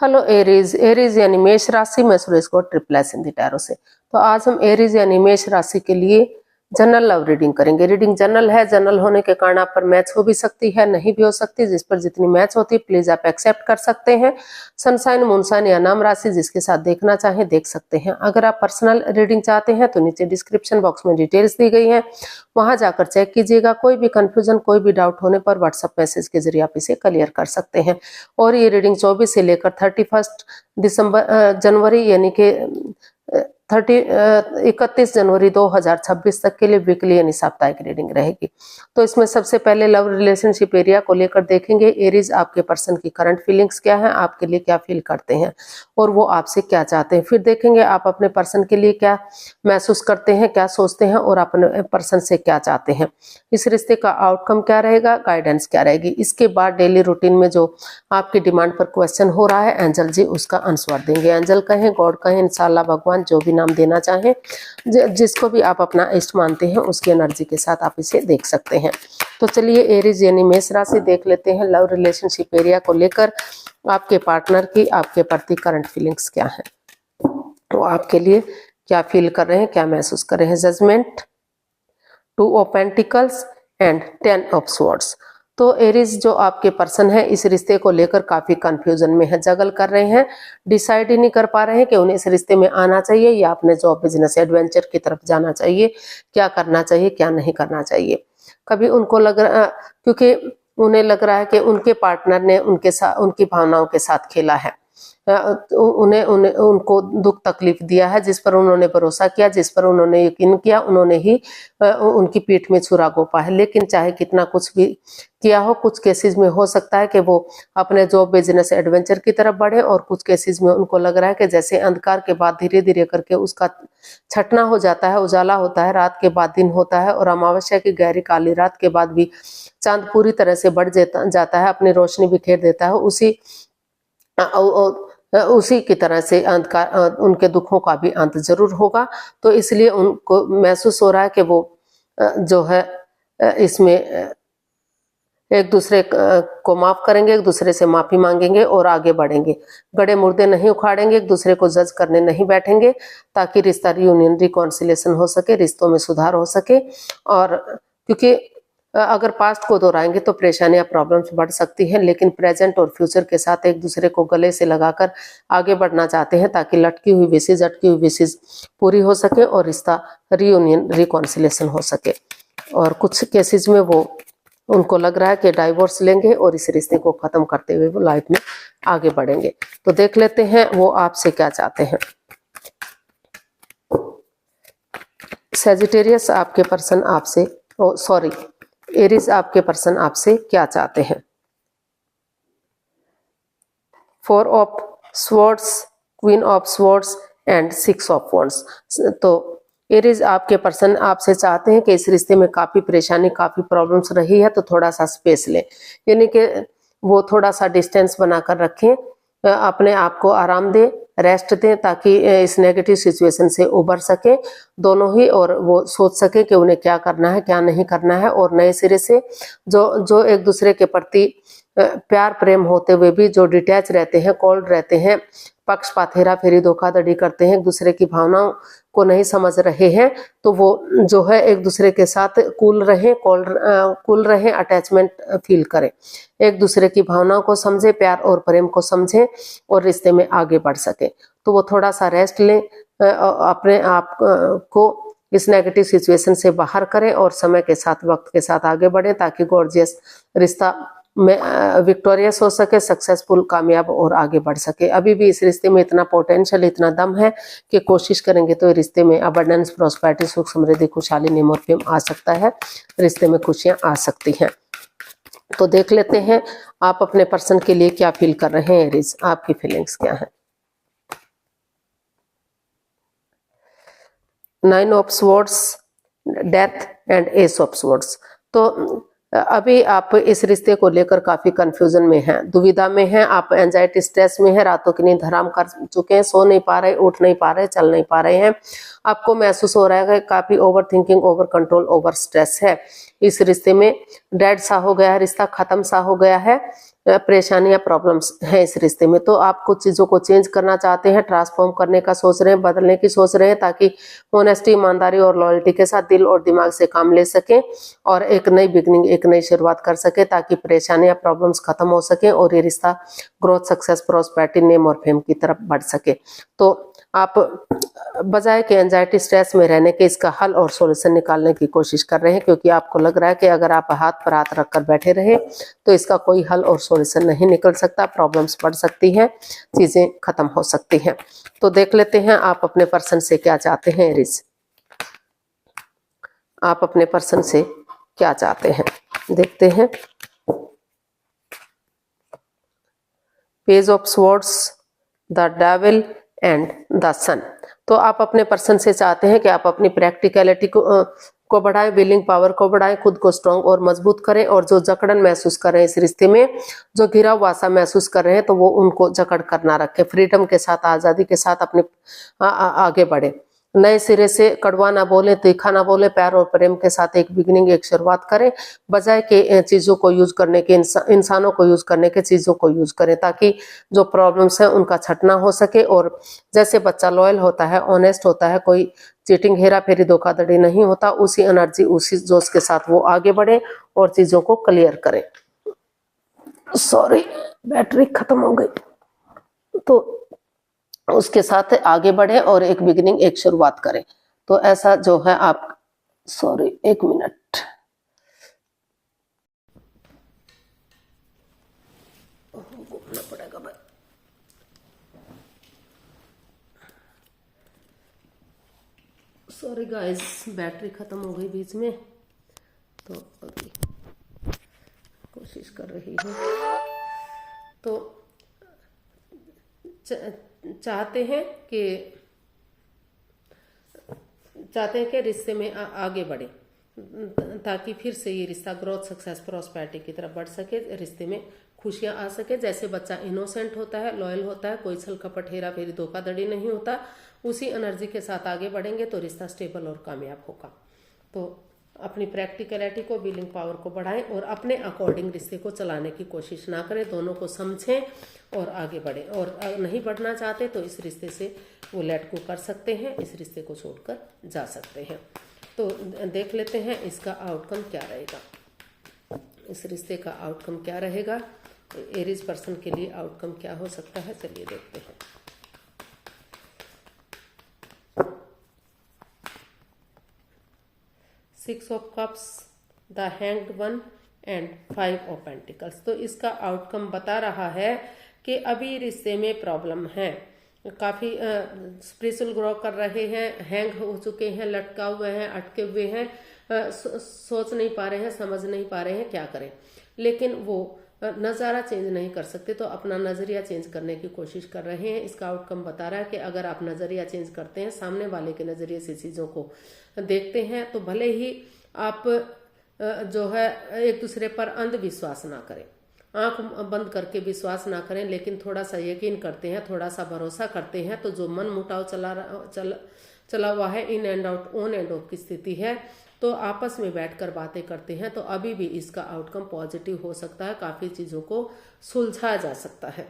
Hello Aries. Aries यानी मेष राशि। मैं Suresh Gaur triple S Hindi tarot से। तो आज हम एरीज यानी मेष राशि के लिए जनरल लव रीडिंग करेंगे। रीडिंग जनरल है। जनरल होने के कारण आप पर मैच हो भी सकती है, नहीं भी हो सकती। जिस पर जितनी मैच होती है प्लीज आप एक्सेप्ट कर सकते हैं। सनसाइन, मूनसाइन या नाम राशि जिसके साथ देखना चाहें देख सकते हैं। अगर आप पर्सनल रीडिंग चाहते हैं तो नीचे डिस्क्रिप्शन बॉक्स में डिटेल्स दी गई है, वहां जाकर चेक कीजिएगा। कोई भी कंफ्यूजन, कोई भी डाउट होने पर व्हाट्सएप मैसेज के जरिए आप इसे क्लियर कर सकते हैं। और ये रीडिंग 24 से लेकर 31 जनवरी यानी कि 31 जनवरी 2026 तक के लिए वीकली यानी साप्ताहिक रीडिंग रहेगी। तो इसमें सबसे पहले लव रिलेशनशिप एरिया को लेकर देखेंगे। एरीज, आपके पर्सन की करंट फीलिंग्स क्या है, आपके लिए क्या फील करते हैं और वो आपसे क्या चाहते हैं। फिर देखेंगे आप अपने पर्सन के लिए क्या महसूस करते हैं, क्या सोचते हैं और अपने पर्सन से क्या चाहते हैं। इस रिश्ते का आउटकम क्या रहेगा, गाइडेंस क्या रहेगी। इसके बाद डेली रूटीन में जो आपकी डिमांड पर क्वेश्चन हो रहा है, एंजल जी उसका आंसर देंगे। एंजल कहें, गॉड कहें, इंशाल्लाह भगवान, जो भी नाम देना चाहें, जिसको भी आप अपना इष्ट मानते हैं उसकी एनर्जी के साथ आप इसे देख सकते हैं। तो चलिए एरीज यानी मेष राशि देख लेते हैं। लव रिलेशनशिप एरिया को लेकर आपके पार्टनर की आपके प्रति करंट फीलिंग्स क्या है, तो आपके लिए क्या फील कर रहे हैं, क्या महसूस कर रहे हैं। Judgement, 2 of pentacles and 10 of swords. तो एरीज जो आपके पर्सन है इस रिश्ते को लेकर काफी कंफ्यूजन में है, जगल कर रहे हैं, डिसाइड ही नहीं कर पा रहे हैं कि उन्हें इस रिश्ते में आना चाहिए या अपने जॉब, बिजनेस, एडवेंचर की तरफ जाना चाहिए, क्या करना चाहिए, क्या नहीं करना चाहिए। कभी उनको लग रहा, क्योंकि उन्हें लग रहा है कि उनके पार्टनर ने उनके साथ, उनकी भावनाओं के साथ खेला है, उनको दुख तकलीफ दिया है, जिस पर उन्होंने भरोसा किया, जिस पर उन्होंने यकीन किया, उन्होंने ही उनकी पीठ में छुरा घोंपा है। लेकिन चाहे कितना कुछ भी किया हो, कुछ केसेस में हो सकता है कि वो अपने जॉब, बिजनेस, एडवेंचर की तरफ बढ़े और कुछ केसेस में उनको लग रहा है कि जैसे अंधकार के बाद धीरे धीरे करके उसका छटना हो जाता है, उजाला होता है, रात के बाद दिन होता है और अमावस्या की गहरी काली रात के बाद भी चांद पूरी तरह से बढ़ जाता है, अपनी रोशनी बिखेर देता है। उसी की तरह से अंधकार, उनके दुखों का भी अंत जरूर होगा। तो इसलिए उनको महसूस हो रहा है कि वो जो है इसमें एक दूसरे को माफ करेंगे, एक दूसरे से माफी मांगेंगे और आगे बढ़ेंगे। गड़े मुर्दे नहीं उखाड़ेंगे, एक दूसरे को जज करने नहीं बैठेंगे, ताकि रिश्ता रियूनियन, रिकॉन्सिलेशन हो सके, रिश्तों में सुधार हो सके। और क्योंकि अगर पास्ट को दोहराएंगे तो परेशानियां, प्रॉब्लम्स बढ़ सकती हैं, लेकिन प्रेजेंट और फ्यूचर के साथ एक दूसरे को गले से लगाकर आगे बढ़ना चाहते हैं, ताकि लटकी हुई विशेष, अटकी हुई विशेष पूरी हो सके और रिश्ता रियूनियन, रिकॉन्सिलेशन हो सके। और कुछ केसेस में वो, उनको लग रहा है कि डाइवोर्स लेंगे और इस रिश्ते को खत्म करते हुए वो लाइफ में आगे बढ़ेंगे। तो देख लेते हैं वो आपसे क्या चाहते हैं। सेजिटेरियस, आपके पर्सन आपसे, एरीज, आपके पर्सन आपसे क्या चाहते हैं। 4 of swords, queen of swords and 6 of wands. तो एरीज, आपके पर्सन आपसे चाहते हैं कि इस रिश्ते में काफी परेशानी, काफी प्रॉब्लम्स रही है, तो थोड़ा सा स्पेस लें, यानी कि वो थोड़ा सा डिस्टेंस बनाकर रखें, अपने आप को आराम दें, रेस्ट दें, ताकि इस नेगेटिव सिचुएशन से उबर सके दोनों ही, और वो सोच सके कि उन्हें क्या करना है, क्या नहीं करना है। और नए सिरे से जो एक दूसरे के प्रति प्यार प्रेम होते हुए भी जो डिटैच रहते हैं, कोल्ड रहते हैं, पक्षपात, हेरा फेरी, धोखाधड़ी करते हैं, एक दूसरे की भावनाओं को नहीं समझ रहे हैं, तो वो जो है एक दूसरे के साथ कूल रहे, अटैचमेंट फील करें, एक दूसरे की भावनाओं को समझे, प्यार और प्रेम को समझे और रिश्ते में आगे बढ़ सके। तो वो थोड़ा सा रेस्ट लें, अपने आप को इस नेगेटिव सिचुएशन से बाहर करें और समय के साथ, वक्त के साथ आगे बढ़ें, ताकि गॉर्जियस रिश्ता में विक्टोरियस हो सके, सक्सेसफुल, कामयाब और आगे बढ़ सके। अभी भी इस रिश्ते में इतना पोटेंशियल, इतना दम है कि कोशिश करेंगे तो रिश्ते में अबंडेंस, प्रॉस्पेरिटी, सुख समृद्धि, खुशहाली, नेम और फेम आ सकता है, रिश्ते में खुशियां आ सकती हैं। तो देख लेते हैं आप अपने पर्सन के लिए क्या फील कर रहे हैं। एरीज, आपकी फीलिंग्स क्या है। 9 of swords, death and ace of swords. तो अभी आप इस रिश्ते को लेकर काफी कंफ्यूजन में हैं, दुविधा में हैं, आप एंजाइटी, स्ट्रेस में हैं, रातों की नींद हराम कर चुके हैं, सो नहीं पा रहे, उठ नहीं पा रहे, चल नहीं पा रहे हैं। आपको महसूस हो रहा है कि काफी over thinking, over control, over stress है इस रिश्ते में। डेड सा हो गया है, रिश्ता खत्म सा हो गया है, परेशानियां प्रॉब्लम्स हैं इस रिश्ते में, तो आप कुछ चीज़ों को चेंज करना चाहते हैं, ट्रांसफॉर्म करने का सोच रहे हैं, बदलने की सोच रहे हैं, ताकि ऑनेस्टी, ईमानदारी और लॉयल्टी के साथ दिल और दिमाग से काम ले सकें और एक नई बिगनिंग, एक नई शुरुआत कर सके, ताकि परेशानियां प्रॉब्लम्स खत्म हो सके और ये रिश्ता ग्रोथ, सक्सेस, प्रॉस्पेरिटी, नेम और फेम की तरफ बढ़ सके। तो आप बजाय कि एंजाइटी, स्ट्रेस में रहने के इसका हल और सॉल्यूशन निकालने की कोशिश कर रहे हैं, क्योंकि आपको लग रहा है कि अगर आप हाथ पर हाथ रखकर बैठे रहे तो इसका कोई हल और सॉल्यूशन नहीं निकल सकता, प्रॉब्लम्स बढ़ सकती हैं, चीजें खत्म हो सकती हैं। तो देख लेते हैं आप अपने पर्सन से क्या चाहते हैं एरीज, आप अपने पर्सन से क्या चाहते हैं, देखते हैं। Page of swords, the devil and the sun. तो आप अपने पर्सन से चाहते हैं कि आप अपनी प्रैक्टिकलिटी को बढ़ाएं, विलिंग पावर को बढ़ाएं, खुद को स्ट्रांग और मजबूत करें, और जो जकड़न महसूस कर रहे हैं इस रिश्ते में, जो घिरा हुआ सा महसूस कर रहे हैं, तो वो उनको जकड़ कर ना रखें, फ्रीडम के साथ, आज़ादी के साथ अपने आगे बढ़े, नए सिरे से कड़वा ना बोले, तीखा ना बोले, प्यार और प्रेम के साथ एक बिगिनिंग, एक शुरुआत करें, बजाय के चीज़ों को यूज करने के, इंसानों को यूज करने के चीज़ों को यूज करें, ताकि जो प्रॉब्लम्स है उनका छटना हो सके। और जैसे बच्चा लॉयल होता है, ऑनेस्ट होता है, कोई चीटिंग, हेरा फेरी, धोखाधड़ी नहीं होता, उसी एनर्जी, उसी जोश के साथ वो आगे बढ़े और चीज़ों को क्लियर करें। सॉरी, बैटरी खत्म हो गई। तो उसके साथ आगे बढ़े और एक बिगिनिंग, एक शुरुआत करें। तो ऐसा जो है आप, सॉरी एक मिनट, घूमना पड़ेगा भाई, सॉरी गाइस, बैटरी खत्म हो गई बीच में, तो अभी कोशिश कर रही हूँ। तो चाहते हैं कि रिश्ते में आगे बढ़े, ताकि फिर से ये रिश्ता ग्रोथ, सक्सेस, प्रॉस्पेरिटी की तरफ बढ़ सके, रिश्ते में खुशियां आ सके। जैसे बच्चा इनोसेंट होता है, लॉयल होता है, कोई छल कपट, हेरा फेरी, धोखाधड़ी नहीं होता, उसी एनर्जी के साथ आगे बढ़ेंगे तो रिश्ता स्टेबल और कामयाब होगा। तो अपनी प्रैक्टिकलिटी को, बिलिंग पावर को बढ़ाएं और अपने अकॉर्डिंग रिश्ते को चलाने की कोशिश ना करें, दोनों को समझें और आगे बढ़ें। और नहीं बढ़ना चाहते तो इस रिश्ते से वो लेट गो कर सकते हैं, इस रिश्ते को छोड़कर जा सकते हैं। तो देख लेते हैं इसका आउटकम क्या रहेगा, इस रिश्ते का आउटकम क्या रहेगा, एरीज पर्सन के लिए आउटकम क्या हो सकता है, चलिए देखते हैं। Six of cups, the hanged one and 5 of pentacles. तो इसका आउटकम बता रहा है कि अभी रिश्ते में प्रॉब्लम है, काफ़ी स्पिरिचुअल ग्रो कर रहे हैं, हैंग हो चुके हैं, लटका हुए हैं, अटके हुए हैं, सोच नहीं पा रहे हैं, समझ नहीं पा रहे हैं क्या करें, लेकिन वो नज़ारा चेंज नहीं कर सकते, तो अपना नज़रिया चेंज करने की कोशिश कर रहे हैं। इसका आउटकम बता रहा है कि अगर आप नज़रिया चेंज करते हैं, सामने वाले के नज़रिए से चीज़ों को देखते हैं, तो भले ही आप जो है एक दूसरे पर अंधविश्वास ना करें, आंख बंद करके विश्वास ना करें, लेकिन थोड़ा सा यकीन करते हैं, थोड़ा सा भरोसा करते हैं, तो जो मन मुटाव चला हुआ है, in and out, on end of की स्थिति है, तो आपस में बैठकर बातें करते हैं, तो अभी भी इसका आउटकम पॉजिटिव हो सकता है, काफ़ी चीज़ों को सुलझाया जा सकता है।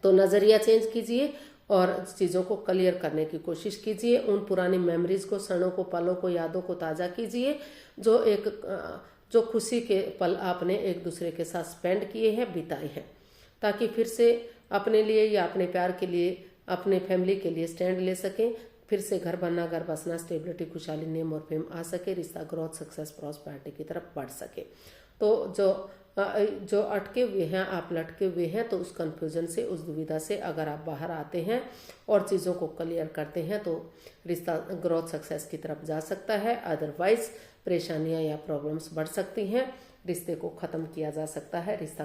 तो नज़रिया चेंज कीजिए और चीज़ों को क्लियर करने की कोशिश कीजिए, उन पुरानी मेमोरीज को, क्षणों को, पलों को, यादों को ताज़ा कीजिए, जो खुशी के पल आपने एक दूसरे के साथ स्पेंड किए हैं, बिताए हैं, ताकि फिर से अपने लिए या अपने प्यार के लिए, अपने फैमिली के लिए स्टैंड ले सकें, फिर से घर बनना, घर बसना, स्टेबिलिटी, खुशहाली, नेम और फेम आ सके, रिश्ता ग्रोथ, सक्सेस, प्रॉस्पेरिटी की तरफ बढ़ सके। तो जो अटके हुए हैं, आप लटके हुए हैं, तो उस कंफ्यूजन से, उस दुविधा से अगर आप बाहर आते हैं और चीज़ों को क्लियर करते हैं, तो रिश्ता ग्रोथ, सक्सेस की तरफ जा सकता है। अदरवाइज परेशानियां या प्रॉब्लम्स बढ़ सकती हैं, रिश्ते को ख़त्म किया जा सकता है, रिश्ता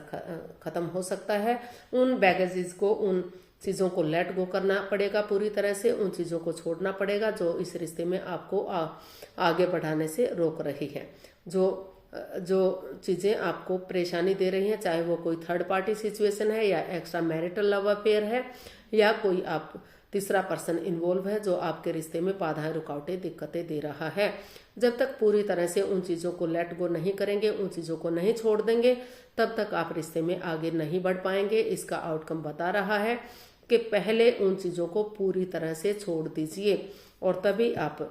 ख़त्म हो सकता है। उन बैगेजेस को, उन चीज़ों को लेट गो करना पड़ेगा पूरी तरह से, उन चीज़ों को छोड़ना पड़ेगा जो इस रिश्ते में आपको आगे बढ़ाने से रोक रही है, जो जो चीज़ें आपको परेशानी दे रही हैं, चाहे वो कोई थर्ड पार्टी सिचुएशन है या एक्स्ट्रा मैरिटल लव अफेयर है या कोई आप तीसरा पर्सन इन्वॉल्व है जो आपके रिश्ते में बाधाएं, रुकावटें, दिक्कतें दे रहा है। जब तक पूरी तरह से उन चीज़ों को लेट गो नहीं करेंगे, उन चीज़ों को नहीं छोड़ देंगे, तब तक आप रिश्ते में आगे नहीं बढ़ पाएंगे। इसका आउटकम बता रहा है कि पहले उन चीज़ों को पूरी तरह से छोड़ दीजिए और तभी आप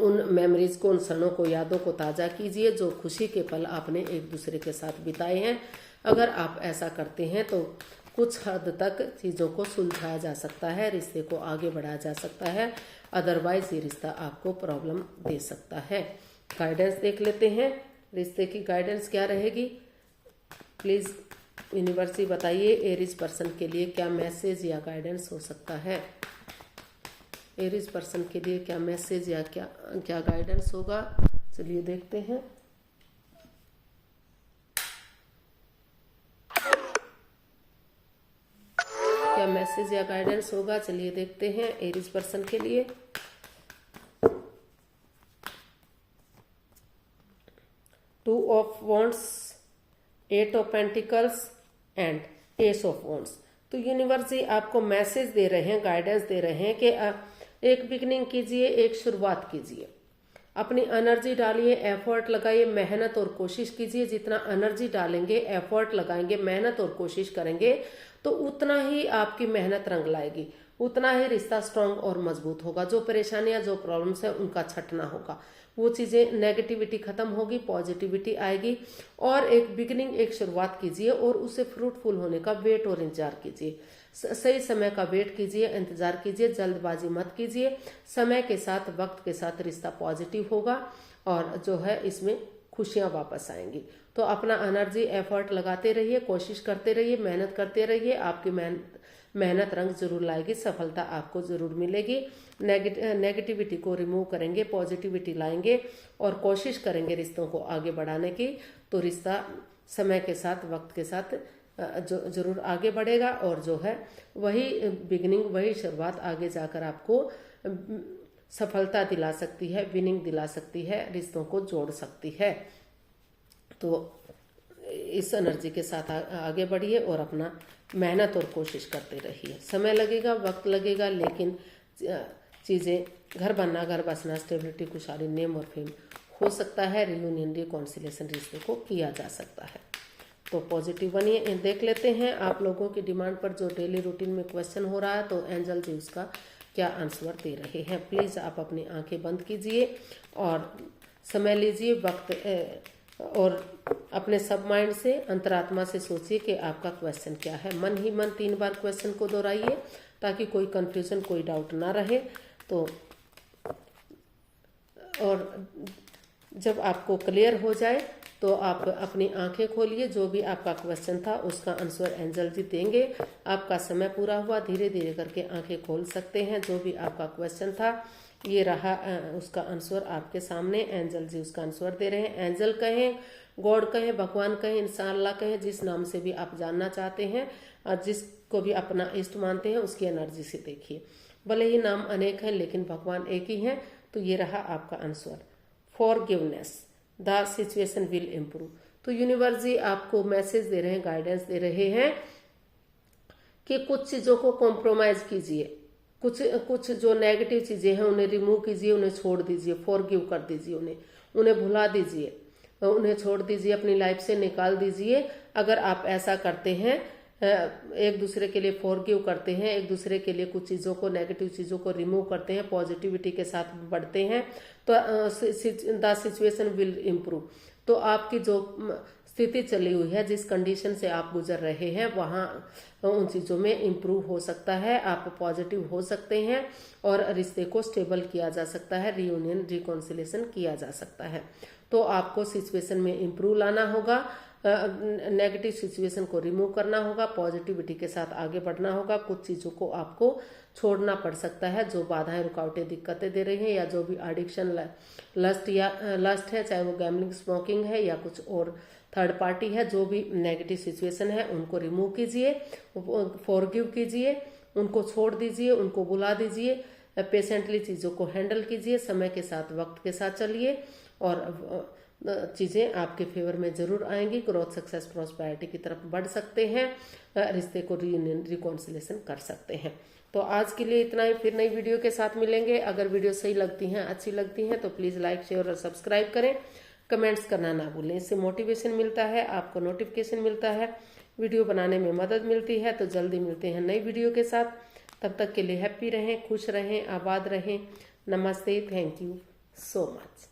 उन मेमोरीज को, उन क्षणों को, यादों को ताज़ा कीजिए जो खुशी के पल आपने एक दूसरे के साथ बिताए हैं। अगर आप ऐसा करते हैं तो कुछ हद तक चीज़ों को सुलझाया जा सकता है, रिश्ते को आगे बढ़ाया जा सकता है। अदरवाइज ये रिश्ता आपको प्रॉब्लम दे सकता है। गाइडेंस देख लेते हैं, रिश्ते की गाइडेंस क्या रहेगी। प्लीज़ यूनिवर्सिटी बताइए एरीज पर्सन के लिए क्या मैसेज या गाइडेंस हो सकता है। एरीज पर्सन के लिए क्या मैसेज या क्या गाइडेंस होगा, चलिए देखते हैं। क्या मैसेज या गाइडेंस होगा, चलिए देखते हैं एरीज पर्सन के लिए। Two of wands, eight of pentacles and ace of wands. तो यूनिवर्स जी आपको मैसेज दे रहे हैं, गाइडेंस दे रहे हैं कि एक बिगनिंग कीजिए, एक शुरुआत कीजिए, अपनी एनर्जी डालिए, एफर्ट लगाइए, मेहनत और कोशिश कीजिए। जितना एनर्जी डालेंगे, एफर्ट लगाएंगे, मेहनत और कोशिश करेंगे तो उतना ही आपकी मेहनत रंग लाएगी, उतना ही रिश्ता स्ट्रांग और मजबूत होगा। जो परेशानियां, जो प्रॉब्लम्स है उनका छटना होगा, वो चीजें, नेगेटिविटी खत्म होगी, पॉजिटिविटी आएगी। और एक बिगिनिंग, एक शुरुआत कीजिए और उसे फ्रूटफुल होने का वेट और इंतजार कीजिए। सही समय का वेट कीजिए, इंतजार कीजिए, जल्दबाजी मत कीजिए। समय के साथ, वक्त के साथ रिश्ता पॉजिटिव होगा और जो है इसमें खुशियां वापस आएंगी। तो अपना एनर्जी, एफर्ट लगाते रहिए, कोशिश करते रहिए, मेहनत करते रहिए। आपकी मेहनत रंग जरूर लाएगी, सफलता आपको जरूर मिलेगी। नेगेटिविटी को रिमूव करेंगे, पॉजिटिविटी लाएंगे और कोशिश करेंगे रिश्तों को आगे बढ़ाने की, तो रिश्ता समय के साथ, वक्त के साथ जो जरूर आगे बढ़ेगा और जो है वही बिगिनिंग, वही शुरुआत आगे जाकर आपको सफलता दिला सकती है, विनिंग दिला सकती है, रिश्तों को जोड़ सकती है। तो इस एनर्जी के साथ आगे बढ़िए और अपना मेहनत और कोशिश करते रहिए। समय लगेगा, वक्त लगेगा, लेकिन चीज़ें, घर बनना, घर बसना, स्टेबिलिटी, खुशहाली, नेम और फेम हो सकता है। रियूनियन, रिकॉन्सिलेशन रिश्ते को किया जा सकता है। तो पॉजिटिव बनिए। देख लेते हैं आप लोगों की डिमांड पर जो डेली रूटीन में क्वेश्चन हो रहा है, तो एंजल जी उसका क्या आंसर दे रहे हैं। प्लीज़ आप अपनी आंखें बंद कीजिए और समय लीजिए, वक्त और अपने सब माइंड से, अंतरात्मा से सोचिए कि आपका क्वेश्चन क्या है। मन ही मन 3 बार क्वेश्चन को दोहराइए ताकि कोई कंफ्यूजन, कोई डाउट ना रहे। तो और जब आपको क्लियर हो जाए तो आप अपनी आंखें खोलिए, जो भी आपका क्वेश्चन था उसका आंसर एंजल जी देंगे। आपका समय पूरा हुआ, धीरे धीरे करके आंखें खोल सकते हैं। जो भी आपका क्वेश्चन था ये रहा, उसका आंसर आपके सामने, एंजल जी उसका आंसर दे रहे हैं। एंजल कहें, गॉड कहें, भगवान कहें, इंशाअल्लाह कहें, जिस नाम से भी आप जानना चाहते हैं, जिसको भी अपना इष्ट मानते हैं, उसकी एनर्जी से देखिए। भले ही नाम अनेक हैं लेकिन भगवान एक ही हैं। तो ये रहा आपका answer, forgiveness, the situation will improve. तो यूनिवर्स जी आपको मैसेज दे रहे हैं, गाइडेंस दे रहे हैं कि कुछ चीज़ों को कॉम्प्रोमाइज कीजिए, कुछ जो नेगेटिव चीज़ें हैं उन्हें रिमूव कीजिए, उन्हें छोड़ दीजिए, फॉरगिव कर दीजिए, उन्हें भुला दीजिए, उन्हें छोड़ दीजिए, अपनी लाइफ से निकाल दीजिए। अगर आप ऐसा करते हैं, एक दूसरे के लिए फॉरगिव करते हैं, एक दूसरे के लिए कुछ चीज़ों को, नेगेटिव चीज़ों को रिमूव करते हैं, पॉजिटिविटी के साथ बढ़ते हैं, तो द सिचुएशन विल इम्प्रूव। तो आपकी जो स्थिति चली हुई है, जिस कंडीशन से आप गुजर रहे हैं, वहाँ उन चीज़ों में इम्प्रूव हो सकता है, आप पॉजिटिव हो सकते हैं और रिश्ते को स्टेबल किया जा सकता है, रियूनियन, रिकॉन्सिलेशन किया जा सकता है। तो आपको सिचुएशन में इम्प्रूव लाना होगा, नेगेटिव सिचुएशन को रिमूव करना होगा, पॉजिटिविटी के साथ आगे बढ़ना होगा। कुछ चीज़ों को आपको छोड़ना पड़ सकता है जो बाधाएं, रुकावटें, दिक्कतें दे रही हैं, या जो भी एडिक्शन, लस्ट है, चाहे वो गैम्बलिंग, स्मोकिंग है या कुछ और थर्ड पार्टी है, जो भी नेगेटिव सिचुएशन है उनको रिमूव कीजिए, फॉरगिव कीजिए, उनको छोड़ दीजिए, उनको बुला दीजिए, पेशेंटली चीज़ों को हैंडल कीजिए, समय के साथ, वक्त के साथ चलिए और चीज़ें आपके फेवर में जरूर आएंगी। ग्रोथ, सक्सेस, प्रॉस्पेरिटी की तरफ बढ़ सकते हैं, रिश्ते को रीयूनियन, रिकॉन्सिलेशन कर सकते हैं। तो आज के लिए इतना ही, फिर नई वीडियो के साथ मिलेंगे। अगर वीडियो सही लगती हैं, अच्छी लगती हैं तो प्लीज़ लाइक, शेयर और सब्सक्राइब करें। कमेंट्स करना ना भूलें, इससे मोटिवेशन मिलता है, आपको नोटिफिकेशन मिलता है, वीडियो बनाने में मदद मिलती है। तो जल्दी मिलते हैं नई वीडियो के साथ, तब तक के लिए हैप्पी रहें, खुश रहें, आबाद रहें। नमस्ते, थैंक यू सो मच।